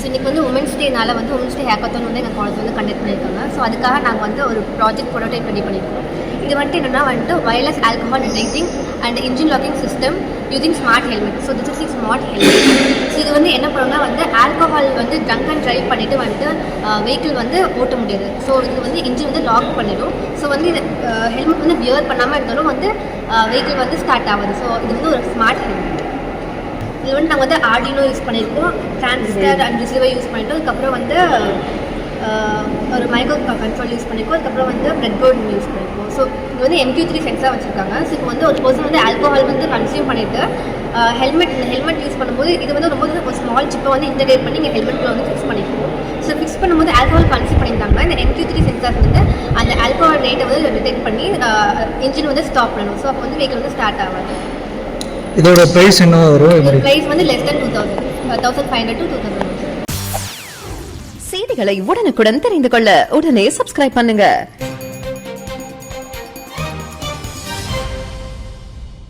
இன்னைக்கு வந்து உமன்ஸ் டேனால வந்து உமன்ஸ் டே ஹேக்கத்தான் வந்து எங்கள் காலேஜ் வந்து கண்டக்ட் பண்ணியிருக்காங்க. ஸோ அதுக்காக நாங்கள் வந்து ஒரு ப்ராஜெக்ட் ப்ரோட்டோடைப் ரெடி பண்ணியிருக்கோம். இது வந்துட்டு என்னென்னா வந்துட்டு wireless alcohol detecting and engine locking system using smart helmet. So this is smart helmet. So இது வந்து என்ன பண்ணணும்னா வந்து ஆல்கஹால் வந்து ட்ரங்க் அண்ட் ட்ரைவ் பண்ணிவிட்டு வந்துட்டு வெஹிக்கிள் வந்து ஓட்ட முடியாது. ஸோ இது வந்து இன்ஜின் வந்து லாக் பண்ணிடும். ஸோ வந்து இது ஹெல்மெட் வந்து வியர் பண்ணாமல் இருந்தாலும் வந்து வெஹிக்கிள் வந்து ஸ்டார்ட் ஆகுது. ஸோ இது வந்து ஒரு ஸ்மார்ட் ஹெல்மெட். இது வந்து நாங்கள் வந்து ஆர்டினோ யூஸ் பண்ணியிருக்கோம், டிரான்சிஸ்டர் அண்ட் ரிசீவர் யூஸ் பண்ணிட்டோம். அதுக்கப்புறம் வந்து ஒரு மைக்ரோ கண்ட்ரோல் யூஸ் பண்ணியிருக்கோம். அதுக்கப்புறம் வந்து பிரெட் போர்டு யூஸ் பண்ணியிருக்கோம். ஸோ இது வந்து MQ3 சென்சார் வச்சுருக்காங்க. ஸோ இப்போ வந்து ஒரு பர்சன் வந்து ஆல்கோஹால் வந்து கன்சியூம் பண்ணிவிட்டு ஹெல்மெட் யூஸ் பண்ணும்போது இது வந்து ரொம்ப ஒரு ஸ்மால் சிப்பை வந்து இன்டகிரேட் பண்ணி இங்கே ஹெல்மெட்டில் வந்து ஃபிக்ஸ் பண்ணியிருக்கோம். ஸோ ஃபிக்ஸ் பண்ணும்போது ஆல்கோஹால் கன்சியூம் பண்ணியிருந்தாங்கன்னா இந்த MQ3 சென்சார் வந்து அந்த ஆல்கோஹால் ரேட்டை வந்து டிடெக்ட் பண்ணி இன்ஜின் வந்து ஸ்டாப் பண்ணணும். ஸோ அப்போ வந்து வெஹிக்கிள் வந்து ஸ்டார்ட் ஆகாது. இதோட பிரைஸ் என்ன வரும்? இதோட பிரைஸ் வந்து less than 1500 to 2000. செய்திகளை உடனுக்குடன் தெரிந்து கொள்ள உடனே சப்ஸ்கிரைப் பண்ணுங்க.